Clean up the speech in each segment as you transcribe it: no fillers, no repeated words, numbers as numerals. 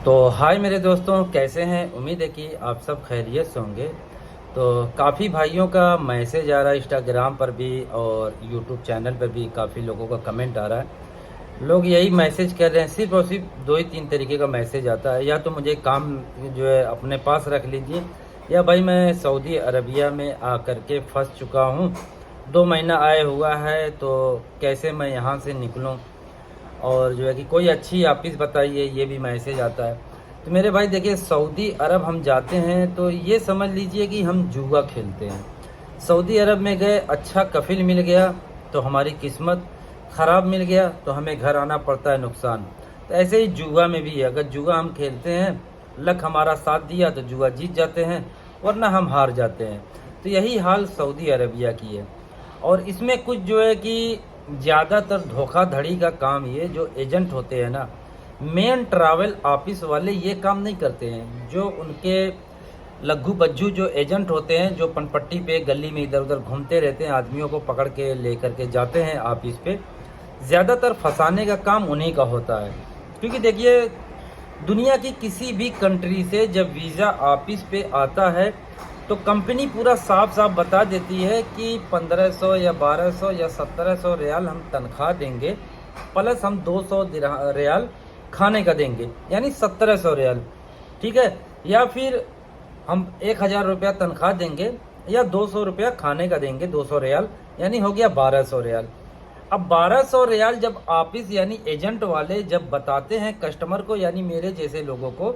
तो हाय मेरे दोस्तों, कैसे हैं। उम्मीद है कि आप सब खैरियत से होंगे। तो काफ़ी भाइयों का मैसेज आ रहा है इंस्टाग्राम पर भी और यूट्यूब चैनल पर भी। काफ़ी लोगों का कमेंट आ रहा है। लोग यही मैसेज कर रहे हैं, सिर्फ और सिर्फ दो ही तीन तरीके का मैसेज आता है। या तो मुझे काम जो है अपने पास रख लीजिए, या भाई मैं सऊदी अरबिया में आकर के फंस चुका हूँ, 2 महीना आए हुआ है, तो कैसे मैं यहाँ से निकलूँ, और जो है कि कोई अच्छी ऑफिस बताइए, ये भी मैसेज आता है। तो मेरे भाई देखिए, सऊदी अरब हम जाते हैं तो ये समझ लीजिए कि हम जुआ खेलते हैं। सऊदी अरब में गए, अच्छा कफिल मिल गया तो हमारी किस्मत, ख़राब मिल गया तो हमें घर आना पड़ता है नुकसान। तो ऐसे ही जुआ में भी है, अगर जुआ हम खेलते हैं, लक हमारा साथ दिया तो जुआ जीत जाते हैं, वरना हम हार जाते हैं। तो यही हाल सऊदी अरबिया की है। और इसमें कुछ जो है कि ज़्यादातर धोखाधड़ी का काम, ये जो एजेंट होते हैं ना, मेन ट्रैवल ऑफिस वाले ये काम नहीं करते हैं। जो उनके लग्गू बज्जू जो एजेंट होते हैं, जो पनपट्टी पे गली में इधर उधर घूमते रहते हैं, आदमियों को पकड़ के लेकर के जाते हैं ऑफिस पे, ज़्यादातर फंसाने का काम उन्हीं का होता है। क्योंकि देखिए, दुनिया की किसी भी कंट्री से जब वीज़ा ऑफिस पे आता है तो कंपनी पूरा साफ साफ बता देती है कि 1500 या 1200 या 1700 रियाल हम तनख्वाह देंगे, प्लस हम 200 रियाल खाने का देंगे, यानी 1700 रियाल। ठीक है। या फिर हम 1000 रुपया तनख्वाह देंगे या 200 रुपया खाने का देंगे, 200 रियाल, यानी हो गया 1200 रियाल। अब 1200 रियाल जब ऑफिस यानी एजेंट वाले जब बताते हैं कस्टमर को, यानी मेरे जैसे लोगों को,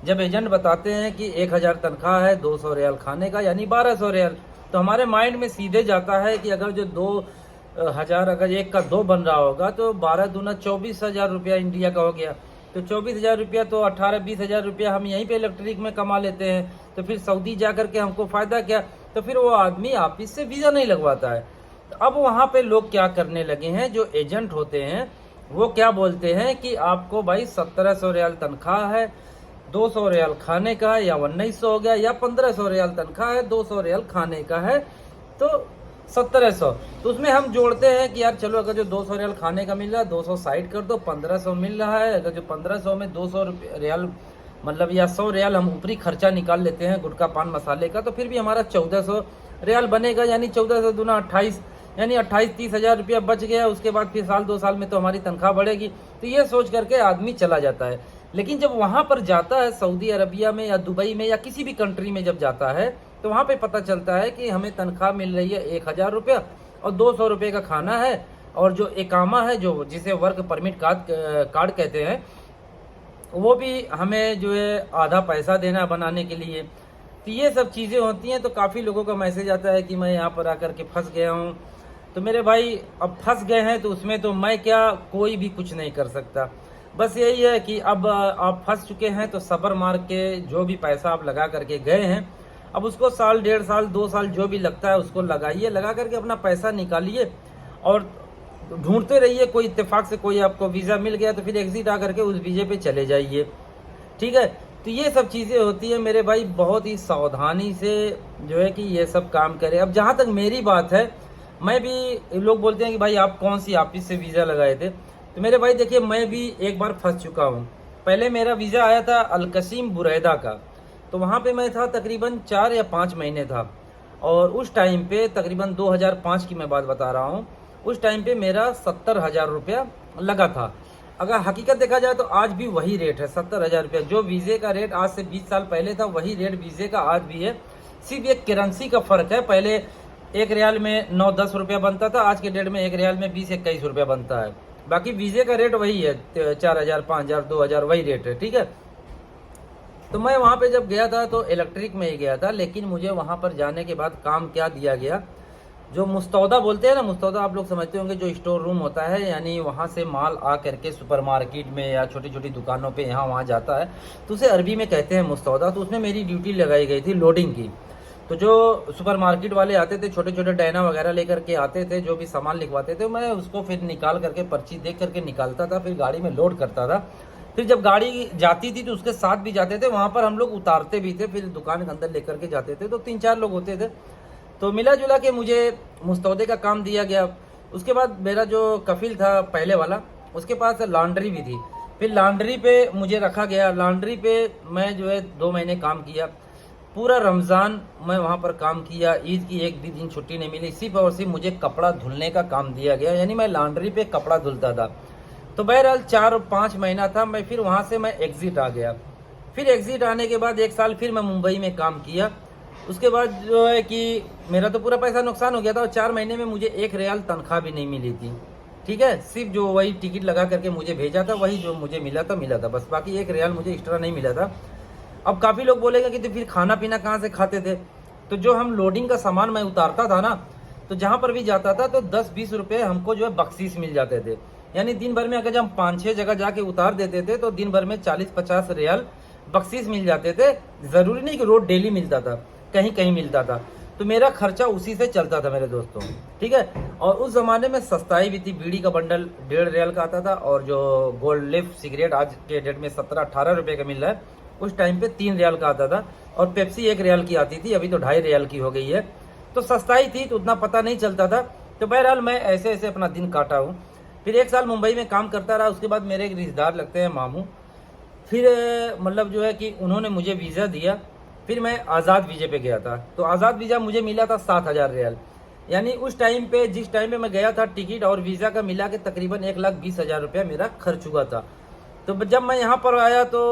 जब एजेंट बताते हैं कि 1000 तनख्वाह है, 200 रियाल खाने का, यानी 1200 रियाल, तो हमारे माइंड में सीधे जाता है कि अगर जो 2000, अगर एक का 2 बन रहा होगा तो 12 दूना 24,000 रुपया इंडिया का हो गया। तो 24,000 रुपया तो 18-20,000 रुपया हम यहीं पे इलेक्ट्रिक में कमा लेते हैं। तो फिर सऊदी जा करके हमको फ़ायदा क्या। तो फिर वो आदमी ऑफिस से वीज़ा नहीं लगवाता है। तो अब वहाँ पे लोग क्या करने लगे हैं, जो एजेंट होते हैं वो क्या बोलते हैं कि आपको भाई 1700 रियाल तनख्वाह है, 200 रियाल खाने का है, या 1900 हो गया, या 1500 रियाल तनख्वाह है, 200 रियाल खाने का है, तो 1700। तो उसमें हम जोड़ते हैं कि यार चलो, अगर जो 200 रियाल खाने का मिल रहा है 200 साइड कर दो, 1500 मिल रहा है। अगर जो 1500 में 200 रियाल मतलब या 100 रियाल हम ऊपरी खर्चा निकाल लेते हैं गुटखा पान मसाले का, तो फिर भी हमारा 1400 रियाल बनेगा, यानी 1400 दूना 28, यानी 28-30,000 रुपया बच गया। उसके बाद फिर साल 2 साल में तो हमारी तनख्वाह बढ़ेगी। तो ये सोच करके आदमी चला जाता है। लेकिन जब वहाँ पर जाता है सऊदी अरबिया में या दुबई में या किसी भी कंट्री में जब जाता है, तो वहाँ पे पता चलता है कि हमें तनख्वाह मिल रही है 1000 रुपया और 200 रुपये का खाना है, और जो एकामा है, जो जिसे वर्क परमिट कार्ड कहते हैं, वो भी हमें जो है आधा पैसा देना बनाने के लिए। तो ये सब चीज़ें होती हैं। तो काफ़ी लोगों का मैसेज आता है कि मैं यहाँ पर आकर के फंस गया हूँ। तो मेरे भाई, अब फंस गए हैं तो उसमें तो मैं क्या, कोई भी कुछ नहीं कर सकता। बस यही है कि अब आप फंस चुके हैं तो सब्र मार के जो भी पैसा आप लगा करके गए हैं, अब उसको साल, 1.5 साल, 2 साल जो भी लगता है उसको लगाइए, लगा करके अपना पैसा निकालिए और ढूंढते रहिए। कोई इत्तेफाक से कोई आपको वीज़ा मिल गया तो फिर एग्जिट आ करके उस वीज़े पे चले जाइए। ठीक है। तो ये सब चीज़ें होती है मेरे भाई, बहुत ही सावधानी से जो है कि ये सब काम करें। अब जहाँ तक मेरी बात है, मैं भी, लोग बोलते हैं कि भाई आप कौन सी ऑफिस से वीज़ा लगाए थे। तो मेरे भाई देखिए, मैं भी एक बार फंस चुका हूँ। पहले मेरा वीज़ा आया था अलकसीम बुरैदा का, तो वहाँ पे मैं था तकरीबन 4 या 5 महीने था। और उस टाइम पे तकरीबन 2005 की मैं बात बता रहा हूँ, उस टाइम पे मेरा 70,000 रुपया लगा था। अगर हकीकत देखा जाए तो आज भी वही रेट है, 70,000 रुपया। जो वीज़े का रेट आज से 20 साल पहले था, वही रेट वीज़े का आज भी है। सिर्फ एक करेंसी का फ़र्क है। पहले 1 रियाल में 9-10 रुपया बनता था, आज के डेट में 1 रियाल में 20-21 रुपया बनता है। बाकी वीज़े का रेट वही है, 4,000, 5,000, 2,000 वही रेट है। ठीक है। तो मैं वहाँ पे जब गया था तो इलेक्ट्रिक में ही गया था, लेकिन मुझे वहाँ पर जाने के बाद काम क्या दिया गया, जो मुस्तौदा बोलते हैं ना, मुस्तौदा आप लोग समझते होंगे, जो स्टोर रूम होता है, यानी वहाँ से माल आ करके सुपरमार्केट में या छोटी छोटी दुकानों पे यहाँ वहाँ जाता है, तो उसे अरबी में कहते हैं मुस्तौदा। तो उसमें मेरी ड्यूटी लगाई गई थी लोडिंग की। तो जो सुपरमार्केट वाले आते थे, छोटे छोटे डायना वगैरह लेकर के आते थे, जो भी सामान लिखवाते थे, मैं उसको फिर निकाल करके पर्ची देख करके निकालता था, फिर गाड़ी में लोड करता था। फिर जब गाड़ी जाती थी तो उसके साथ भी जाते थे, वहाँ पर हम लोग उतारते भी थे, फिर दुकान के अंदर लेकर के जाते थे। तो 3-4 लोग होते थे। तो मिला जुला के मुझे मुस्तौदे का काम दिया गया। उसके बाद मेरा जो कफिल था पहले वाला, उसके पास लॉन्ड्री भी थी। फिर लॉन्ड्री पे मुझे रखा गया। लॉन्ड्री पे मैं जो है 2 महीने काम किया। पूरा रमज़ान मैं वहाँ पर काम किया। ईद की एक भी दिन छुट्टी नहीं मिली। सिर्फ और सिर्फ मुझे कपड़ा धुलने का काम दिया गया, यानी मैं लॉन्ड्री पे कपड़ा धुलता था। तो बहरहाल 4 और 5 महीना था। मैं फिर वहाँ से मैं एग्ज़िट आ गया। फिर एग्ज़िट आने के बाद 1 साल फिर मैं मुंबई में काम किया। उसके बाद जो है कि मेरा तो पूरा पैसा नुकसान हो गया था और 4 महीने में मुझे 1 रियाल तनख्वाह भी नहीं मिली थी। ठीक है, सिर्फ जो वही टिकट लगा करके मुझे भेजा था, वही जो मुझे मिला था बस, बाकी 1 रियाल मुझे एक्स्ट्रा नहीं मिला था। अब काफ़ी लोग बोलेंगे कि तो फिर खाना पीना कहाँ से खाते थे? तो जो हम लोडिंग का सामान मैं उतारता था ना, तो जहाँ पर भी जाता था तो 10-20 रुपये हमको जो है बख्शीश मिल जाते थे। यानी दिन भर में अगर जब हम 5-6 जगह जाके उतार देते थे तो दिन भर में 40-50 रियाल बख्शीश मिल जाते थे। ज़रूरी नहीं कि रोज डेली मिलता था, कहीं कहीं मिलता था। तो मेरा खर्चा उसी से चलता था मेरे दोस्तों। ठीक है, और उस ज़माने में सस्ताई भी थी। बीड़ी का बंडल 1.5 रियाल का आता था और जो गोल्ड लिफ सिगरेट आज के डेट में 17-18 रुपये का मिल रहा है, उस टाइम पे 3 रियाल का आता था। और पेप्सी 1 रियाल की आती थी, अभी तो 2.5 रियाल की हो गई है। तो सस्ताई थी तो उतना पता नहीं चलता था। तो बहरहाल मैं ऐसे ऐसे अपना दिन काटा हूँ। फिर 1 साल मुंबई में काम करता रहा। उसके बाद मेरे एक रिश्तेदार लगते हैं मामू, फिर मतलब जो है कि उन्होंने मुझे वीज़ा दिया। फिर मैं आज़ाद वीज़े पे गया था। तो आज़ाद वीज़ा मुझे मिला था 7,000 रियाल। यानी उस टाइम पे, जिस टाइम पे मैं गया था, टिकट और वीज़ा का मिला के तकरीबन 1,20,000 रुपया मेरा खर्च हुआ था। तो जब मैं यहाँ पर आया तो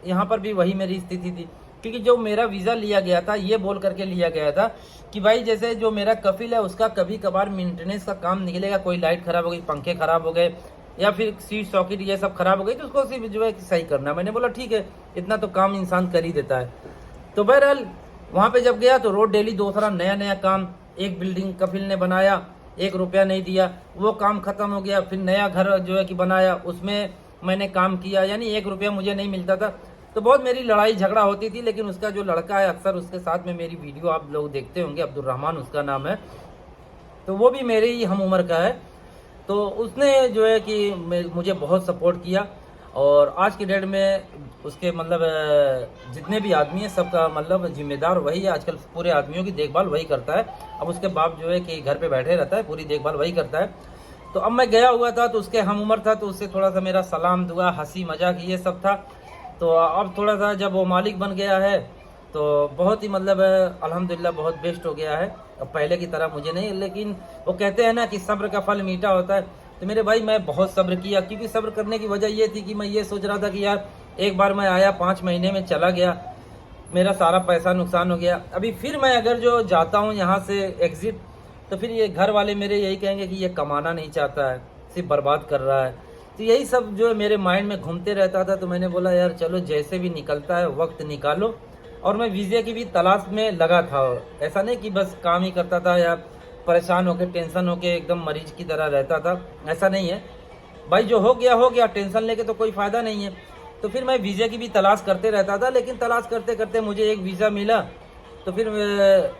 यहाँ पर भी वही मेरी स्थिति थी, क्योंकि जो मेरा वीज़ा लिया गया था ये बोल करके लिया गया था कि भाई जैसे जो मेरा कफिल है उसका कभी कभार मेंटेनेंस का काम निकलेगा, कोई लाइट ख़राब हो गई, पंखे ख़राब हो गए या फिर सीट सॉकेट ये सब खराब हो गई, तो उसको सिर्फ जो है सही करना। मैंने बोला ठीक है, इतना तो काम इंसान कर ही देता है। तो बहरहाल वहाँ पे जब गया तो रोज डेली दूसरा नया नया काम। एक बिल्डिंग कफिल ने बनाया, 1 रुपया नहीं दिया, वो काम खत्म हो गया। फिर नया घर जो है कि बनाया, उसमें मैंने काम किया, यानी 1 रुपया मुझे नहीं मिलता था। तो बहुत मेरी लड़ाई झगड़ा होती थी। लेकिन उसका जो लड़का है, अक्सर उसके साथ में मेरी वीडियो आप लोग देखते होंगे, अब्दुल रहमान उसका नाम है, तो वो भी मेरे ही हम उम्र का है। तो उसने जो है कि मुझे बहुत सपोर्ट किया। और आज की डेट में उसके मतलब जितने भी आदमी हैं सबका मतलब जिम्मेदार वही है। आजकल पूरे आदमियों की देखभाल वही करता है। अब उसके बाप जो है कि घर पे बैठे रहता है, पूरी देखभाल वही करता है। तो अब मैं गया हुआ था तो उसके हम उम्र था, तो उससे थोड़ा सा मेरा सलाम दुआ हंसी मजाक ये सब था। तो अब थोड़ा सा जब वो मालिक बन गया है तो बहुत ही मतलब अल्हम्दुलिल्लाह बहुत बेस्ट हो गया है। अब पहले की तरह मुझे नहीं, लेकिन वो कहते हैं ना कि सब्र का फल मीठा होता है। तो मेरे भाई मैं बहुत सब्र किया, क्योंकि सब्र करने की वजह ये थी कि मैं ये सोच रहा था कि यार एक बार मैं आया 5 महीने में चला गया, मेरा सारा पैसा नुकसान हो गया। अभी फिर मैं अगर जो जाता हूँ यहाँ से एग्जिट, तो फिर ये घर वाले मेरे यही कहेंगे कि ये कमाना नहीं चाहता है, सिर्फ बर्बाद कर रहा है। तो यही सब जो है मेरे माइंड में घूमते रहता था। तो मैंने बोला यार चलो जैसे भी निकलता है वक्त निकालो। और मैं वीज़े की भी तलाश में लगा था। ऐसा नहीं कि बस काम ही करता था या परेशान होकर टेंशन होकर एकदम मरीज की तरह रहता था, ऐसा नहीं है भाई। जो हो गया, टेंशन लेके तो कोई फ़ायदा नहीं है। तो फिर मैं वीज़े की भी तलाश करते रहता था। लेकिन तलाश करते करते मुझे एक वीज़ा मिला। तो फिर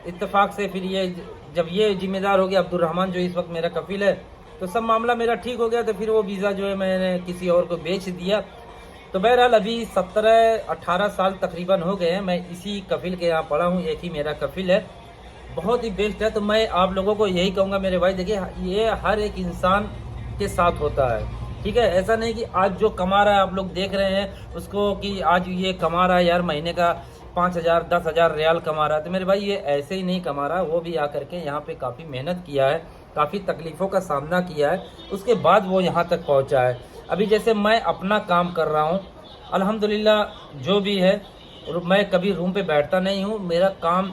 इत्तेफाक से फिर ये जब ये जिम्मेदार हो गया अब्दुल रहमान जो इस वक्त मेरा कफिल है, तो सब मामला मेरा ठीक हो गया। तो फिर वो वीज़ा जो है मैंने किसी और को बेच दिया। तो बहरहाल अभी 17-18 साल तकरीबन हो गए हैं मैं इसी कफिल के यहाँ पढ़ा हूँ। एक ही मेरा कफिल है, बहुत ही बेस्ट है। तो मैं आप लोगों को यही कहूँगा मेरे भाई, देखिए ये हर एक इंसान के साथ होता है। ठीक है, ऐसा नहीं कि आज जो कमा रहा है आप लोग देख रहे हैं उसको कि आज ये कमा रहा है यार महीने का 5,000 10,000 रियाल कमा रहा है। तो मेरे भाई ये ऐसे ही नहीं कमा रहा, वो भी आकर के यहाँ पे काफ़ी मेहनत किया है, काफ़ी तकलीफ़ों का सामना किया है, उसके बाद वो यहाँ तक पहुँचा है। अभी जैसे मैं अपना काम कर रहा हूँ अल्हम्दुलिल्लाह, जो भी है, मैं कभी रूम पे बैठता नहीं हूँ, मेरा काम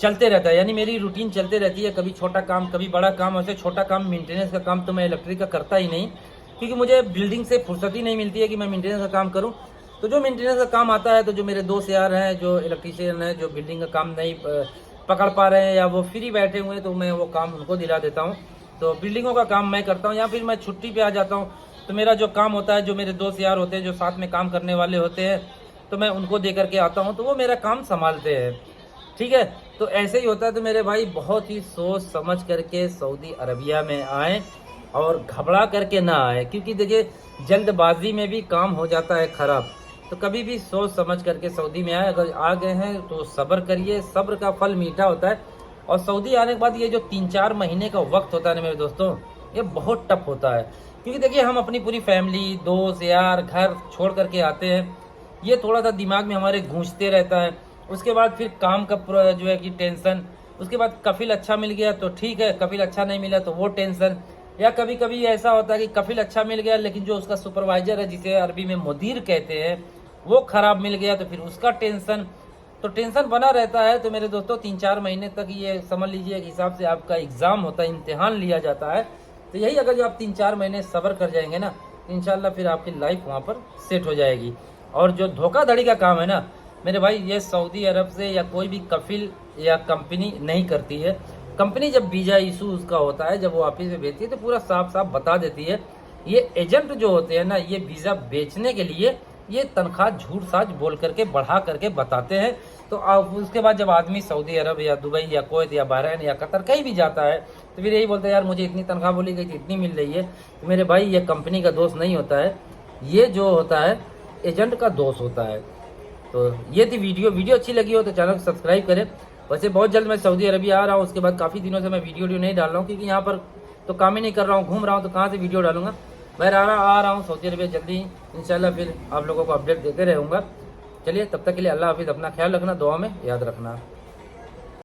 चलते रहता है, यानी मेरी रूटीन चलते रहती है। कभी छोटा काम कभी बड़ा काम। वैसे छोटा काम मेंटेनेंस का काम तो मैं इलेक्ट्रिक का करता ही नहीं, क्योंकि मुझे बिल्डिंग से फुर्सत ही नहीं मिलती है कि मैं मेंटेनेंस का काम करूं। तो जो मेंटेनेंस का काम आता है, तो जो मेरे दोस्त यार हैं जो इलेक्ट्रीशियन हैं, जो बिल्डिंग का काम नहीं पकड़ पा रहे हैं या वो फ्री बैठे हुए हैं, तो मैं वो काम उनको दिला देता हूँ। तो बिल्डिंगों का काम मैं करता हूँ, या फिर मैं छुट्टी पे आ जाता हूँ। तो मेरा जो काम होता है, जो मेरे दोस्त यार होते हैं जो साथ में काम करने वाले होते हैं, तो मैं उनको दे करके आता हूँ, तो वो मेरा काम संभालते हैं। ठीक है, तो ऐसे ही होता है। तो मेरे भाई बहुत ही सोच समझ करके सऊदी अरबिया में आए और घबरा करके ना आए, क्योंकि देखिए जल्दबाजी में भी काम हो जाता है ख़राब। तो कभी भी सोच समझ करके सऊदी में आए। अगर आ गए हैं तो सब्र करिए, सब्र का फल मीठा होता है। और सऊदी आने के बाद ये जो 3-4 महीने का वक्त होता है ना मेरे दोस्तों, ये बहुत टफ होता है। क्योंकि देखिए हम अपनी पूरी फैमिली, दोस्त, यार, घर छोड़ करके आते हैं, ये थोड़ा सा दिमाग में हमारे गूंजते रहता है। उसके बाद फिर काम का जो है कि टेंशन, उसके बाद कफिल अच्छा मिल गया तो ठीक है, कफिल अच्छा नहीं मिला तो वो टेंशन, या कभी कभी ऐसा होता है कि कफिल अच्छा मिल गया लेकिन जो उसका सुपरवाइजर है, जिसे अरबी में मुदीर कहते हैं, वो खराब मिल गया तो फिर उसका टेंशन। तो टेंशन बना रहता है। तो मेरे दोस्तों 3-4 महीने तक ये समझ लीजिए कि हिसाब से आपका एग्ज़ाम होता है, इम्तिहान लिया जाता है। तो यही अगर जो आप 3-4 महीने सब्र कर जाएंगे ना, तो इंशाल्लाह फिर आपकी लाइफ वहाँ पर सेट हो जाएगी। और जो धोखाधड़ी का काम है ना मेरे भाई, ये सऊदी अरब से या कोई भी कफिल या कंपनी नहीं करती है। कंपनी जब वीज़ा इशू उसका होता है, जब वो ऑफिस में भेजती है तो पूरा साफ साफ बता देती है। ये एजेंट जो होते हैं ना, ये वीज़ा बेचने के लिए ये तनख्वाह झूठ साज बोल करके बढ़ा करके बताते हैं। तो उसके बाद जब आदमी सऊदी अरब या दुबई या कुवैत या बहरीन या कतर कहीं भी जाता है तो फिर यही बोलता है यार मुझे इतनी तनख्वाह बोली गई थी, इतनी मिल रही है। तो मेरे भाई ये कंपनी का दोष नहीं होता है, ये जो होता है एजेंट का दोष होता है। तो ये थी वीडियो अच्छी लगी हो तो चैनल को सब्सक्राइब करें। वैसे बहुत जल्द मैं सऊदी अरबिया आ रहा हूँ, उसके बाद काफ़ी दिनों से मैं वीडियो नहीं डाल रहा हूँ क्योंकि यहाँ पर तो काम ही नहीं कर रहा हूँ, घूम रहा हूँ, तो कहाँ से वीडियो डालूंगा। मैं आ रहा हूँ सऊदी अरबिया जल्दी ही इंशाल्लाह, फिर आप लोगों को अपडेट देते रहूँगा। चलिए तब तक के लिए अल्लाह हाफिज़, अपना ख्याल रखना, दुआ में याद रखना।